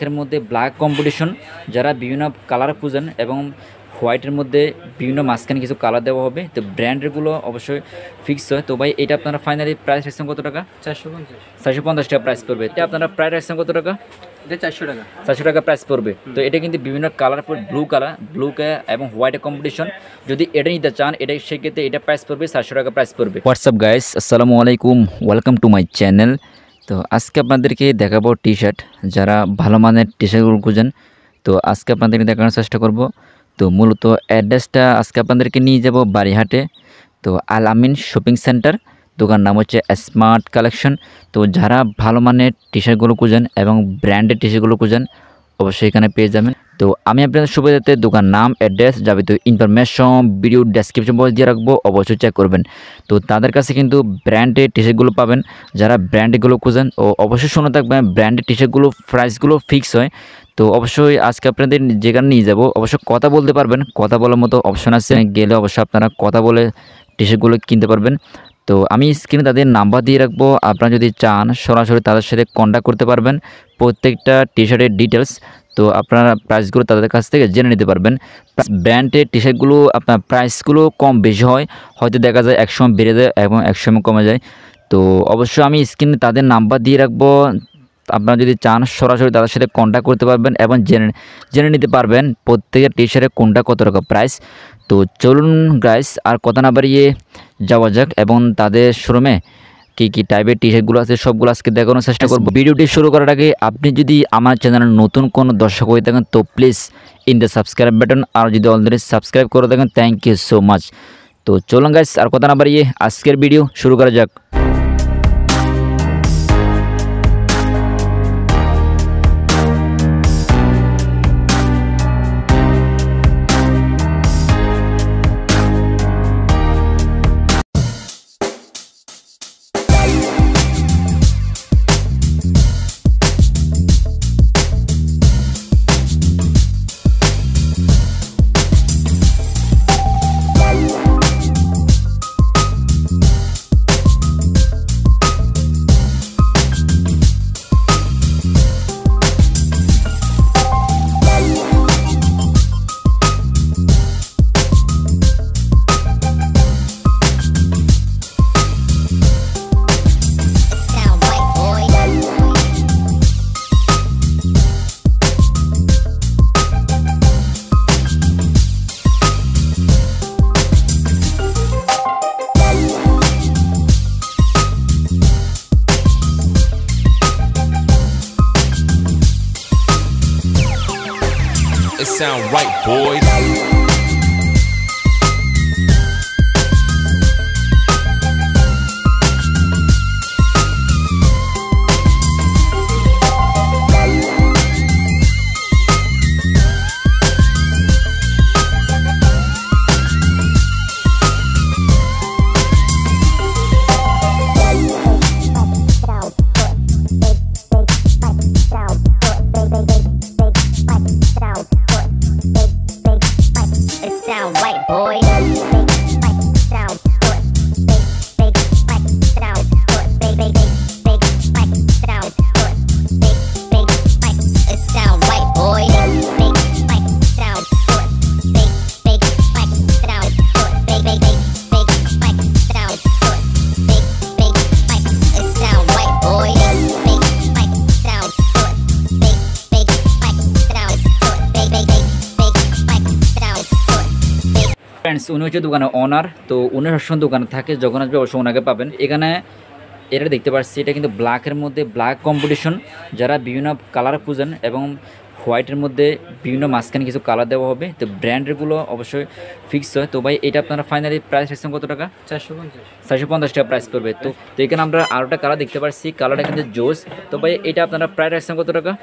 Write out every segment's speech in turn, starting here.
এর মধ্যে black competition যারা বিভিন্ন কালার খুঁজেন এবং হোয়াইটের মধ্যে বিভিন্ন মাঝখানে কিছু কালার দেওয়া হবে। তো ব্র্যান্ডেরগুলো অবশ্যই ফিক্সড হয়। তো ভাই এটা আপনারা ফাইনালি প্রাইস রাখছেন কত টাকা? 450 টাকা প্রাইস পড়বে। এটা আপনারা প্রাইস রাখছেন কত টাকা? এটা 400 টাকা। 400 টাকা প্রাইস পড়বে। তো এটা কিন্তু বিভিন্ন কালার পর ব্লু এবং হোয়াইটের কম্পিটিশন। যদি এটা নিতে চান এটা সেক্ষেত্রে এটা প্রাইস পড়বে 400 টাকা প্রাইস পড়বে। হোয়াটসঅ্যাপ গাইস, আসসালামু আলাইকুম, ওয়েলকাম টু মাই চ্যানেল। তো আজকে আপনাদেরকে দেখাবো টি শার্ট, যারা ভালো মানের টি শার্টগুলো খুঁজেন। তো আজকে আপনাদেরকে দেখানোর চেষ্টা করব। তো মূলত অ্যাড্রেসটা আজকে আপনাদেরকে নিয়ে যাব বাড়িহাটে। তো আল আমিন শপিং সেন্টার, দোকান নাম হচ্ছে স্মার্ট কালেকশন। তো যারা ভালো মানের টি শার্টগুলো খুঁজেন এবং ব্র্যান্ডেড টি শার্টগুলো খুঁজেন অবশ্যই এখানে পেয়ে যাবেন। তো আমি আপনাদের সুবিধাতে দোকান নাম, অ্যাড্রেস, যাবতীয় ইনফরমেশন ভিডিও ডেসক্রিপশন বক্স দিয়ে রাখবো, অবশ্যই চেক করবেন। তো তাদের কাছে কিন্তু ব্র্যান্ডেড টি শার্টগুলো পাবেন। যারা ব্র্যান্ডেডগুলো খুঁজেন ও অবশ্যই শুনে থাকবেন, ব্র্যান্ডেড টি শার্টগুলো প্রাইসগুলো ফিক্স হয়। তো অবশ্যই আজকে আপনাদের যেখানে নিয়ে যাব অবশ্যই কথা বলতে পারবেন, কথা বলার মতো অপশন আছে, গেলে অবশ্যই আপনারা কথা বলে টি শার্টগুলো কিনতে পারবেন। তো আমি স্ক্রিনে তাদের নাম্বার দিয়ে রাখবো, আপনারা যদি চান সরাসরি তাদের সাথে কন্ট্যাক্ট করতে পারবেন প্রত্যেকটা টি শার্টের ডিটেলস। তো আপনারা প্রাইসগুলো তাদের কাছ থেকে জেনে নিতে পারবেন। ব্র্যান্ডের টি শার্টগুলো আপনার প্রাইসগুলো কম বেশি হয়, হয়তো দেখা যায় একসময় বেড়ে যায় এবং একসময় কমে যায়। তো অবশ্যই আমি স্ক্রিনে তাদের নাম্বার দিয়ে রাখবো, আপনারা যদি চান সরাসরি তাদের সাথে কন্ট্যাক্ট করতে পারবেন এবং জেনে নিতে পারবেন প্রত্যেকের টি শার্টের কোনটা কত টাকা প্রাইস। তো চলুন গাইস, আর কথা না বাড়িয়ে যাওয়া যাক এবং তাদের শোরুমে কী কী টাইপের টি শার্টগুলো আছে সবগুলো আজকে দেখানোর চেষ্টা করব। ভিডিওটি শুরু করার আগে আপনি যদি আমার চ্যানেলে নতুন কোনো দর্শক হয়ে থাকেন তো please in the subscribe button, আর যদি অলরেডি সাবস্ক্রাইব করে থাকেন থ্যাংক ইউ সো মাচ। তো চলুন গাইস, আর কথা না বাড়িয়ে আজকের ভিডিও শুরু করা যাক। It sound right, boys. Friends, উনি হচ্ছে দোকানের ওনার। তো উনি সবসময় দোকানে থাকে, যখন আসবে অবশ্যই ওনাকে পাবেন। এখানে এটা দেখতে পাচ্ছি, এটা কিন্তু ব্ল্যাকের মধ্যে ব্ল্যাক কম্পিটিশন যারা বিভিন্ন কালার খুঁজেন এবং হোয়াইটের মধ্যে বিভিন্ন মাঝখানে কিছু কালার দেওয়া হবে। তো ব্র্যান্ডেরগুলো অবশ্যই ফিক্সড হয়। তো ভাই এটা আপনারা ফাইনালি প্রাইস রাখছেন কত টাকা? 450 টাকা প্রাইস পড়বে। তো এখানে আমরা আরেকটা কালার দেখতে পাচ্ছি, কালারটা কিন্তু জোস। তো ভাই এটা আপনারা প্রাইস রাখছেন কত টাকা?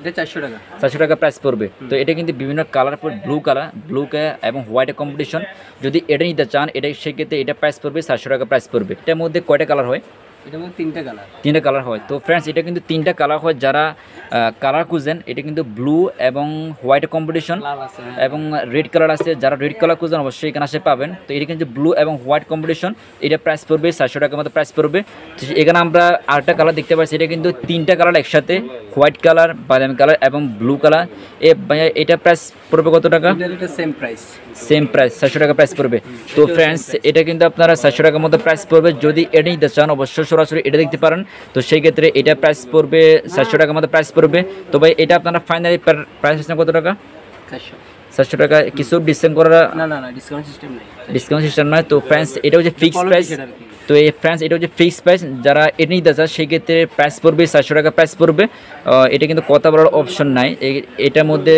এটা 400 টাকা। 400 টাকা প্রাইস পড়বে। তো এটা কিন্তু বিভিন্ন কালার পর ব্লু এবং হোয়াইটের কম্পিটিশন। যদি এটা নিতে চান এটা সেক্ষেত্রে এটা প্রাইস পড়বে 400 টাকা প্রাইস পড়বে। এটার মধ্যে কয়টা কালার হয়? এটা মধ্যে তিনটা কালার। তিনটা কালার হয়। তো ফ্রেন্ডস এটা কিন্তু তিনটা কালার হয়, যারা কালার খুঁজেন এটা কিন্তু ব্লু এবং হোয়াইট কম্বিনেশন লাল আছে এবং রেড কালার আছে, যারা রেড কালার খুঁজেন অবশ্যই এখানে আসে পাবেন। তো এটা কিন্তু ব্লু এবং হোয়াইট কম্বিনেশন, এটা প্রাইস পড়বে 400 টাকার মতো প্রাইস পড়বে। তো এখানে আমরা আরেকটা কালার দেখতে পাচ্ছি, এটা কিন্তু তিনটা কালার একসাথে, হোয়াইট কালার, বাদামি কালার এবং ব্লু কালার। এটা প্রাইস পড়বে কত টাকা? এটা সেম প্রাইস, সেম প্রাইস 400 টাকা প্রাইস পড়বে। তো ফ্রেন্ডস এটা কিন্তু আপনারা 400 টাকার মতো প্রাইস পড়বে। যদি এটা নিতে চান অবশ্যই সরাসরি এটা দেখতে পারেন। তো সেই ক্ষেত্রে এটা প্রাইস পড়বে 400 টাকার মতো প্রাইস পড়বে। তো ভাই এটা আপনারা ফাইনালি প্রাইস হচ্ছে কত টাকা? 400 টাকা। কিছু ডিসকাউন্ট করা? না ডিসকাউন্ট সিস্টেম নেই, ডিসকাউন্ট সিস্টেম নয়। তো ফ্রেন্ডস এটা হচ্ছে ফিক্সড প্রাইস। তো এই ফ্রেন্ডস এটা হচ্ছে ফিক্সড প্রাইস, যারা এটা নিতে চান সেই ক্ষেত্রে প্রাইস পড়বে 400 টাকা প্রাইস পড়বে। এটা কিন্তু কথা বলার অপশন নাই, এটার মধ্যে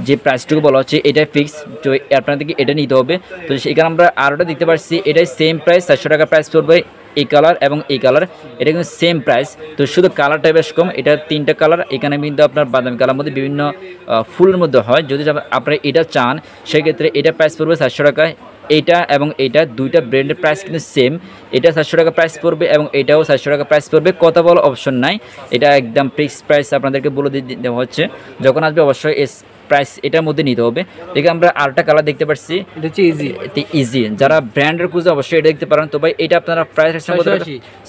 যে প্রাইসটুকু বলা হচ্ছে এটাই ফিক্স। তো আপনাদেরকে এটা নিতে হবে। তো সেখানে আমরা আরোটা দেখতে পাচ্ছি, এটাই সেম প্রাইস 400 টাকা প্রাইস পড়বে। এই কালার এবং এই কালার এটা কিন্তু সেম প্রাইস। তো শুধু কালারটা বেশ কম, এটা তিনটা কালার। এখানে কিন্তু আপনার বাদামি কালার মধ্যে বিভিন্ন ফুলের মধ্যে হয়। যদি আপনারা এটা চান সেক্ষেত্রে এটা প্রাইস পড়বে 400 টাকায়। এইটা এবং এইটা দুইটা ব্র্যান্ডের প্রাইস কিন্তু সেম। এটা 400 টাকা প্রাইস পড়বে এবং এটাও 400 টাকা প্রাইস পড়বে, কথা বলার অপশন নাই। এটা একদম ফিক্সড প্রাইস আপনাদেরকে বলে দেওয়া হচ্ছে। যখন আসবে অবশ্যই প্রাইস এটার মধ্যে নিতে হবে। দেখে আমরা আরেকটা কালার দেখতে পাচ্ছি, এটা হচ্ছে ইজি। যারা ব্র্যান্ডের খুঁজে অবশ্যই এটা দেখতে পারেন। তো ভাই এটা আপনারা প্রাইস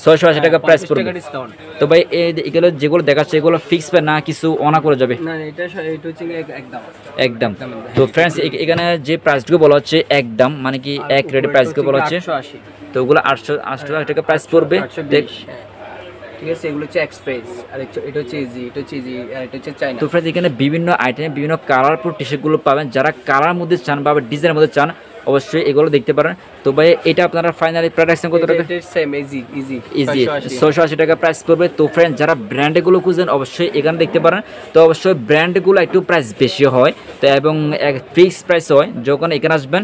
680 টাকা প্রাইস পড়বে। তো ভাই এগুলো যেগুলো দেখাচ্ছে এগুলো ফিক্স পে না কিছু অনা করে যাবে? না এটা হচ্ছে একদম। তো ফ্রেন্ডস এখানে যে প্রাইসগুলো বলা হচ্ছে একদম, মানে কি এক রেটের প্রাইসগুলো বলা হচ্ছে। 880, তো ওগুলো 880 টাকা প্রাইস পড়বে। 820, ঠিক আছে। এগুলো হচ্ছে এক্সপ্রেস, আর এটা হচ্ছে ইজি, এটা হচ্ছে ইজি, আর এটা হচ্ছে চাইনা। তো ফ্রেন্ডস এখানে বিভিন্ন আইটেমে বিভিন্ন কালারফুল টি শার্টগুলো পাবেন। যারা কালার মধ্যে চান বা ডিজাইনের মধ্যে চান অবশ্যই এগুলো দেখতে পারেন। তো ভাই এটা আপনারা ফাইনালি প্রাইস কত টাকা? সেম ইজি 680 টাকা প্রাইস পড়বে। তো ফ্রেন্ড যারা ব্র্যান্ডগুলো খুঁজেন অবশ্যই এখানে দেখতে পারেন। তো অবশ্যই ব্র্যান্ডগুলো একটু প্রাইস বেশি হয়, তো এবং এক ফিক্সড প্রাইস হয়। যখন এখানে আসবেন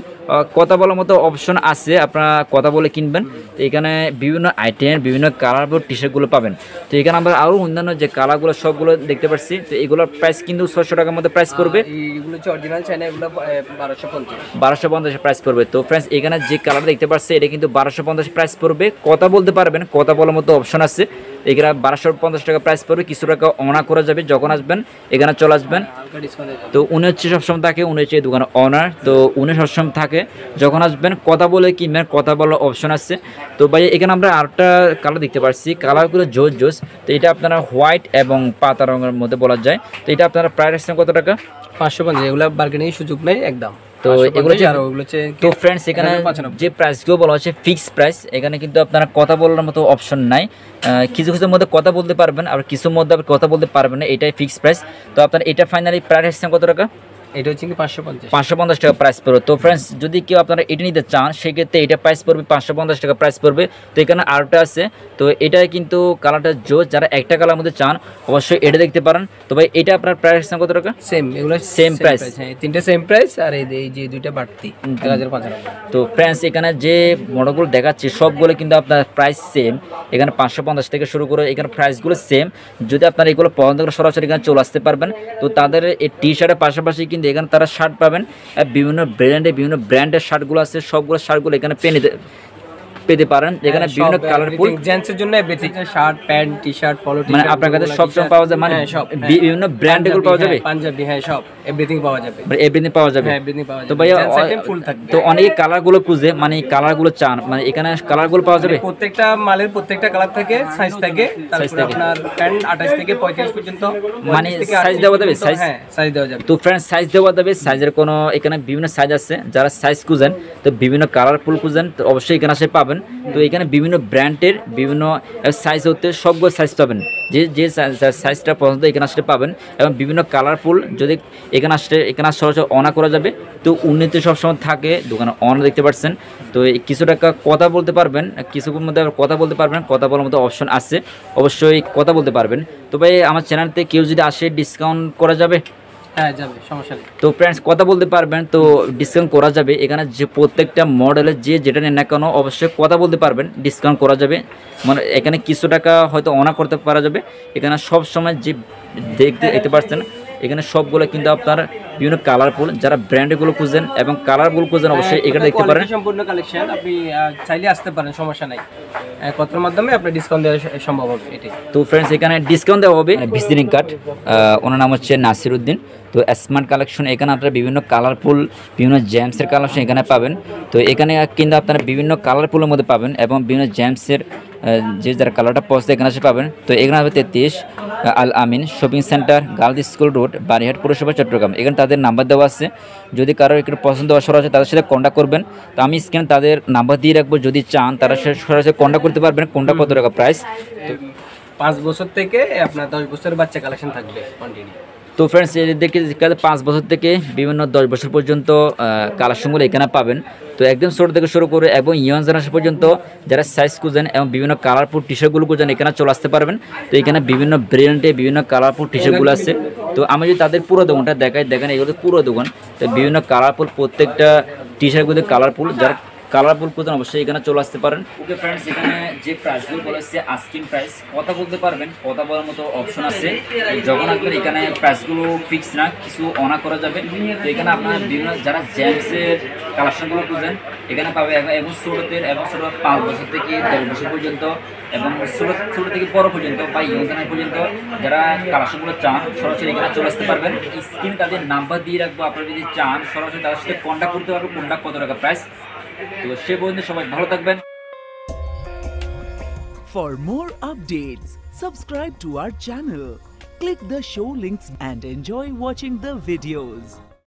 কথা বলার মতো অপশন আছে, আপনারা কথা বলে কিনবেন। তো এখানে বিভিন্ন আইটেম বিভিন্ন কালারফুল টি শার্টগুলো পাবেন। তো এখানে আমরা আরও অন্যান্য যে কালারগুলো সবগুলো দেখতে পাচ্ছি। তো এগুলোর প্রাইস কিন্তু 600 টাকার মধ্যে প্রাইস পড়বে। এগুলো হচ্ছে অরিজিনাল চাইনা, এগুলো 1250 প্রাইস পড়বে। তো ফ্রেন্ডস এখানে যে কালার দেখতে পাচ্ছি এটা কিন্তু 1250 প্রাইস পড়বে। কথা বলতে পারবেন, কথা বলার মতো অপশন আছে। এখানে 1250 টাকা প্রাইস পড়বে, কিছু টাকা অনা করা যাবে। যখন আসবেন এখানে চলে আসবেন। তো উনি হচ্ছে সবসময় থাকে, উনি হচ্ছে দোকানের অনার। তো উনি সবসময় থাকে, যখন আসবেন কথা বলে কিনবেন, কথা বলার অপশন আছে। তো ভাই এখানে আমরা আরেকটা কালার দেখতে পাচ্ছি, কালারগুলো জোস। তো এটা আপনারা হোয়াইট এবং পাতা রঙের মধ্যে বলা যায়। তো এটা আপনারা প্রাইস কত টাকা? 550। এগুলো বার্গেনিং সুযোগ নেই একদম। তো এগুলো তো ফ্রেন্ডস এখানে যে প্রাইসগুলো বলা হচ্ছে ফিক্সড প্রাইস। এখানে কিন্তু আপনারা কথা বলার মতো অপশন নাই। কিছু কিছুর মধ্যে কথা বলতে পারবেন, আর কিছুর মধ্যে আবার কথা বলতে পারবেন না, এটাই ফিক্সড প্রাইস। তো আপনার এটা ফাইনালি প্রাইস কত টাকা? এটা হচ্ছে কি 550 টাকা প্রাইস পড়বে। তো ফ্রেন্ডস যদি কেউ আপনারা এটা নিতে চান সেক্ষেত্রে এটা প্রাইস পড়বে 550 টাকা প্রাইস পড়বে। তো এখানে আরেকটা আছে, তো এটাই কিন্তু কালারটা জোস। যারা একটা কালার মধ্যে চান অবশ্যই এটা দেখতে পারেন। তো ভাই এটা আপনার প্রাইস কত টাকা? সেম, এগুলো সেম প্রাইস। হ্যাঁ, তিনটা সেম প্রাইস, আর এই যে দুইটা বাড়তি 1095। তো ফ্রেন্ডস এখানে যে মডেলগুলো দেখাচ্ছি সবগুলো কিন্তু আপনার প্রাইস সেম। এখানে 550 থেকে শুরু করে এখানে প্রাইসগুলো সেম। যদি আপনারা এগুলো পছন্দ করে সরাসরি এখানে চলে আসতে পারবেন। তো তাদের এই টি শার্টের পাশাপাশি কিন্তু এখানে তারা শার্ট পাবেন, বিভিন্ন ব্র্যান্ডের শার্টগুলো আছে। সবগুলো শার্টগুলো এখানে পেতে পারেন। এখানে বিভিন্ন কালারফুল জেন্টসের জন্য এভরিথিং, শার্ট, প্যান্ট, টি-শার্ট, পলো টি-শার্ট, মানে আপনার কাছে সব সময় পাওয়া যায়, মানে বিভিন্ন ব্র্যান্ডের পাওয়া যাবে, পাঞ্জাবি, হ্যাঁ সব এভরিথিং পাওয়া যাবে, মানে এভরিথিং পাওয়া যাবে। হ্যাঁ এভরিথিং পাওয়া যাবে। তো ভাইয়া ফুল থাকবে। তো অনেকে কালারগুলো খুঁজে, মানে কালারগুলো চান, মানে এখানে কালারগুলো পাওয়া যাবে। প্রত্যেকটা মালের প্রত্যেকটা কালার থাকে, সাইজ থাকে। তারপর আপনার প্যান্ট 28 থেকে 35 পর্যন্ত, মানে সাইজ দেওয়া যাবে। হ্যাঁ সাইজ দেওয়া যাবে। তো ফ্রেন্ডস সাইজ দেওয়া যাবে। সাইজের কোনো এখানে বিভিন্ন সাইজ আছে। যারা সাইজ খুঁজেন, তো বিভিন্ন কালারফুল খুঁজেন, তো অবশ্যই এখানে আসে পাবেন। তো এখানে বিভিন্ন ব্র্যান্ডের বিভিন্ন সাইজ হতে সবগুলো সাইজ পাবেন। যে সাইজটা পছন্দ এখানে আসলে পাবেন, এবং বিভিন্ন কালারফুল। যদি এখানে সহজে অনা করা যাবে। তো উন্নতি সবসময় থাকে দোকানে, অন দেখতে পাচ্ছেন। তো কিছু টাকা কথা বলতে পারবেন, কিছুক্ষণ মধ্যে কথা বলতে পারবেন, কথা বলার মতো অপশন আছে, অবশ্যই কথা বলতে পারবেন। তো ভাই আমার চ্যানেলতে কেউ যদি আসে ডিসকাউন্ট করা যাবে? হ্যাঁ যাবে, সমস্যা নেই। তো ফ্রেন্ডস কথা বলতে পারবেন, তো ডিসকাউন্ট করা যাবে। এখানে যে প্রত্যেকটা মডেলের যেটা নেন না কেন অবশ্যই কথা বলতে পারবেন, ডিসকাউন্ট করা যাবে। মানে এখানে কিছু টাকা হয়তো অনা করতে পারা যাবে। এখানে সব সময় যে দেখতে পাচ্ছেন এখানে সবগুলো কিন্তু আপনার বিভিন্ন কালারফুল, যারা ব্র্যান্ডগুলো খুঁজেন এবং কালারগুলো খুঁজেন অবশ্যই এখানে দেখতে পারেন। সম্পূর্ণ কালেকশন, আপনি চাইলে আসতে পারেন, সমস্যা নাই। কথার মাধ্যমে আপনার ডিসকাউন্ট দেওয়া সম্ভব হবে এটাই। তো ফ্রেন্ডস এখানে ডিসকাউন্ট দেওয়া হবে। ভিজিটিং কার্ড, ওনার নাম হচ্ছে নাসির উদ্দিন। তো স্মার্ট কালেকশন, এখানে আপনারা বিভিন্ন কালারফুল বিভিন্ন জেমসের কালেকশন এখানে পাবেন। তো এখানে কিন্তু আপনারা বিভিন্ন কালারফুলের মধ্যে পাবেন এবং বিভিন্ন জেমসের যে যারা কালারটা পছন্দ এখানে এসে পাবেন। তো এখানে হবে 33 Al Amin shopping centre, girls school road, Barihat পৌরসভা, চট্টগ্রাম। এখানে তাদের নাম্বার দেওয়া আছে, যদি কারো একটু পছন্দ হয় সরাসরি তাদের সাথে কন্ট্যাক্ট করবেন। তো আমি স্ক্রিনে তাদের নাম্বার দিয়ে রাখবো, যদি চান তারা সরাসরি কন্ট্যাক্ট করতে পারবেন। কোনটা কত টাকা প্রাইস? 5 বছর থেকে আপনার 10 বছরের বাচ্চা কালেকশন থাকবে কন্টিনিউ। তো ফ্রেন্ডস এদেরকে 5 বছর থেকে বিভিন্ন 10 বছর পর্যন্ত কালেকশনগুলো এখানে পাবেন। তো একদম ছোটো থেকে শুরু করে এবং ইয়ং জেনারেশন পর্যন্ত যারা সাইজ খুঁজেন এবং বিভিন্ন কালারফুল টি শার্টগুলো খুঁজেন এখানে চলে আসতে পারবেন। তো এখানে বিভিন্ন ব্র্যান্ডে বিভিন্ন কালারফুল টি শার্টগুলো আছে। তো আমি যদি তাদের পুরো দোকানটা দেখেন এগুলো পুরো দোকান। তো বিভিন্ন কালারফুল প্রত্যেকটা টি শার্টগুলো কালারফুল, যারা কালারফুল খুঁজেন অবশ্যই এখানে চলে আসতে পারেন। ওকে ফ্রেন্ডস, এখানে যে প্রাইসগুলো বলেছে আস্কিং প্রাইস, কথা বলতে পারবেন, কথা বলার মতো অপশন আছে। যখন আপনার এখানে প্রাইসগুলো ফিক্স না, কিছু অনা করা যাবে। তো এখানে আপনার বিভিন্ন যারা জেন্টসের কালেকশনগুলো খুঁজেন এখানে পাবে এবং ছোটোদের এবং ছোটো 5 বছর থেকে 10 বছর পর্যন্ত এবং ছোটো থেকে বড় পর্যন্ত বা ইয়ং জেনারেশন পর্যন্ত যারা কালেকশনগুলো চান সরাসরি এখানে চলে আসতে পারবেন। স্ক্রিনে তাদের নাম্বার দিয়ে রাখবো, আপনারা যদি চান সরাসরি তাদের সাথে কন্ট্যাক্ট করতে পারবেন কোনটা কত টাকা প্রাইস। তো সে পর্যন্ত সবাই ভালো থাকবেন। For more updates, subscribe to our channel, click the show links and enjoy watching the videos.